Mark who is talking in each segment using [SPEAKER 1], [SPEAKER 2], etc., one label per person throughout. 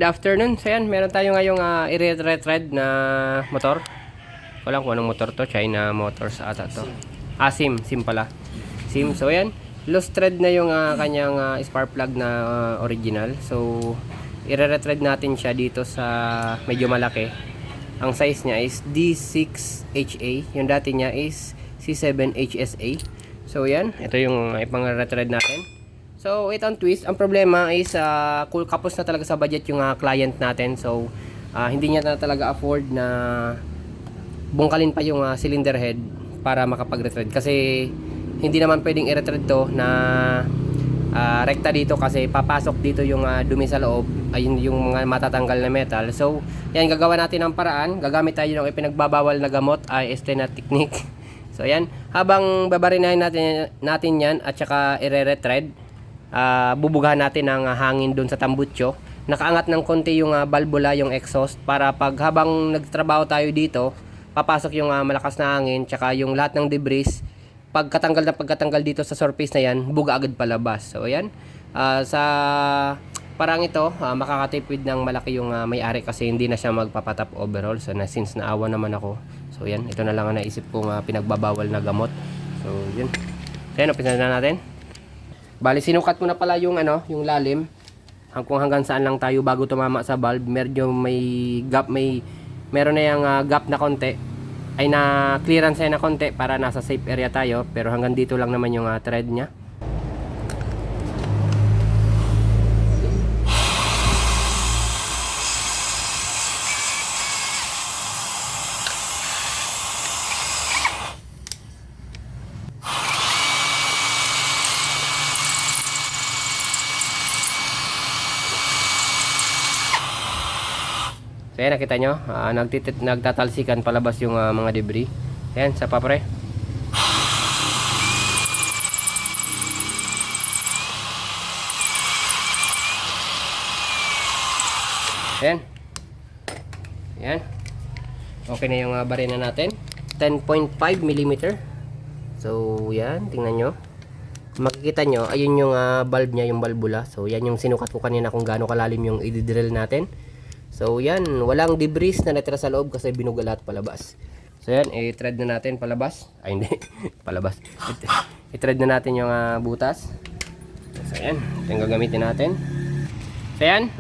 [SPEAKER 1] Good afternoon. So yan, meron tayo ngayong i-retread na motor. Wala kung anong motor to, China Motors ata to. SIM pala. SIM. So yan, lost thread na yung kanyang spark plug na original. So i-retread natin siya dito sa medyo malaki. Ang size niya is D6HA. Yung dati niya is C7HSA. So yan, ito yung ipang-retread natin. So, itong twist, ang problema is kapos na talaga sa budget yung client natin. So, hindi niya na talaga afford na bungkalin pa yung cylinder head para makapag-retread. Kasi, hindi naman pwedeng i-retread to na rekta dito kasi papasok dito yung dumi sa loob, ayun yung mga matatanggal na metal. So, yan, gagawa natin ng paraan. Gagamit tayo ng ipinagbabawal na gamot, IST na technique. So, yan. Habang babarinahin natin yan at saka i-retread, bubugahan natin ng hangin doon sa tambutso. Nakaangat ng konti yung valvula, yung exhaust, para pag habang nagtrabaho tayo dito, papasok yung malakas na hangin, tsaka yung lahat ng debris, pagkatanggal dito sa surface na yan, buga agad palabas. So ayan, sa parang ito, makakatipid ng malaki yung may-ari kasi hindi na siya magpapatap overall. So since naawa naman ako, so yan, ito na lang ang naisip kong pinagbabawal na gamot. So yun, so yan, umpisa na natin. Bali, sinukat ko na pala yung yung lalim kung hanggang saan lang tayo bago tumama sa valve. Medyo may gap, meron na yung gap na konti, ay na clearance na konti para nasa safe area tayo, pero hanggang dito lang naman yung thread nya. So yan, nakita nyo, nagtatalsikan palabas yung mga debris. Ayan, sa papre. Ayan. Ayan. Okay na yung barina natin. 10.5 mm. So yan, tingnan nyo. Makikita nyo, ayun yung valve nya, yung valvula. So yan yung sinukat ko kanina kung gaano kalalim yung i-drill natin. So yan, walang debris na natira sa loob kasi binuga lahat palabas. So yan, i-thread na natin palabas. Ay hindi, palabas. I-thread na natin yung butas. So yan, ito yung gagamitin natin. So yan,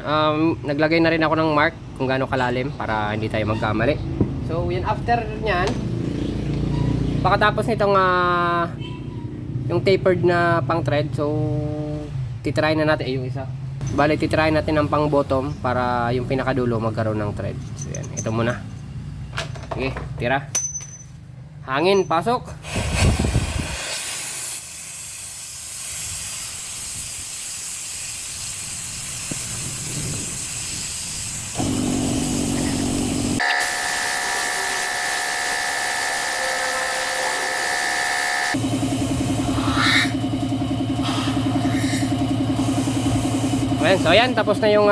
[SPEAKER 1] naglagay na rin ako ng mark kung gaano kalalim para hindi tayo magkamali. So yan, after nyan, pagkatapos nitong yung tapered na pang thread, so titry na natin yung isa. Bali, titry natin ang pang bottom para yung pinakadulo magkaroon ng thread. So yan, ito muna. Sige, tira. Hangin, pasok. Ayan, so ayan, tapos na yung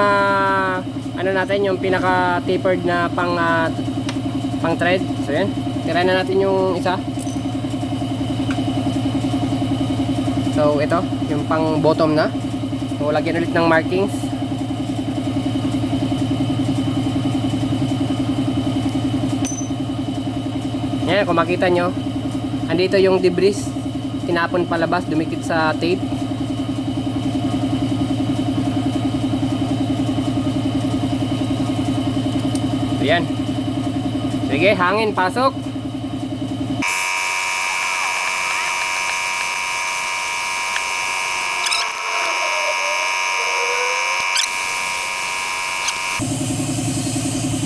[SPEAKER 1] natin, yung pinaka tapered na pang thread. So ayan, tira na natin yung isa. So ito, yung pang bottom na. So lagyan ulit ng markings. Ayan, kung makita nyo, andito yung debris, tinapon palabas, dumikit sa tape. Ayan. Sige, hangin, pasok.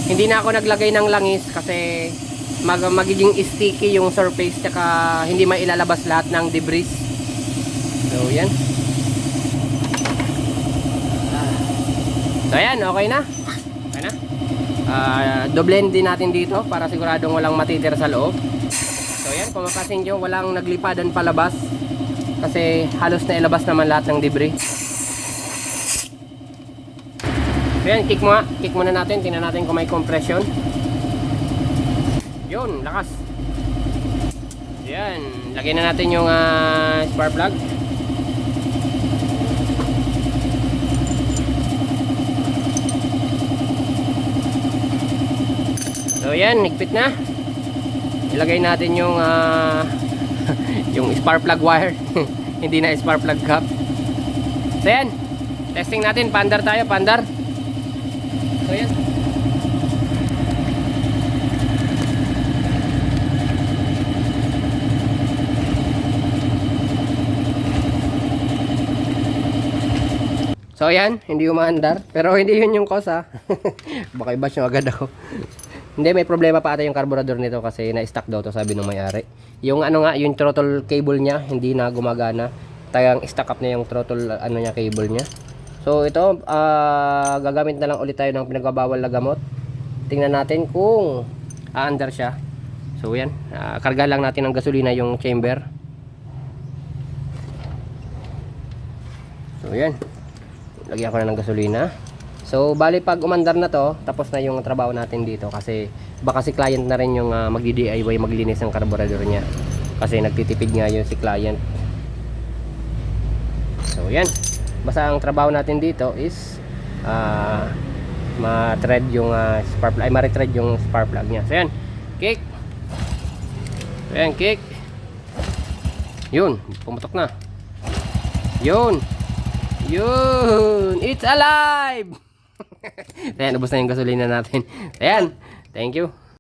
[SPEAKER 1] Hindi na ako naglagay ng langis kasi magiging sticky yung surface, tsaka hindi mailalabas lahat ng debris. So, yan. So, ayan, okay na. Okay na. Doblen din natin dito para siguradong walang matitira sa loob. So yan, kung mapasin nyo, walang naglipadan palabas kasi halos na ilabas naman lahat ng debris. So yan, kick muna natin, tingnan natin kung may compression. Yun, lakas. Yan, lagyan na natin yung spark plug. So yan, higpit na. Ilagay natin yung yung spark plug wire. Hindi na spark plug cap. So yan, testing natin. Pandar tayo, pandar. So yan. So yan, hindi umaandar. Pero hindi yun yung cause ha. Baka i-bash nyo agad ako. Hindi, may problema pa ata yung carburetor nito kasi na-stuck daw to, sabi ng may-ari. Yung ano nga, yung throttle cable niya, hindi na gumagana. Tagang stuck up na yung throttle ano niya, cable niya. So ito, gagamit na lang ulit tayo ng pinagbabawal na gamot. Tingnan natin kung aandar siya. So yan, karga lang natin ng gasolina yung chamber. So yan. Lagyan ko na ng gasolina. So bali pag umandar na to, tapos na yung trabaho natin dito kasi baka si client na rin yung magdi-DIY, maglinis ng carburetor niya. Kasi nagtitipid nga yun si client. So yan. Basta ang trabaho natin dito is ma-thread yung spark plug, ay ma-thread yung spark plug niya. So yan. Kick. So yan, kick. Yun, pumutok na. Yun. Yun! It's alive! Ayan, ubos na yung gasolina natin. Ayan, thank you.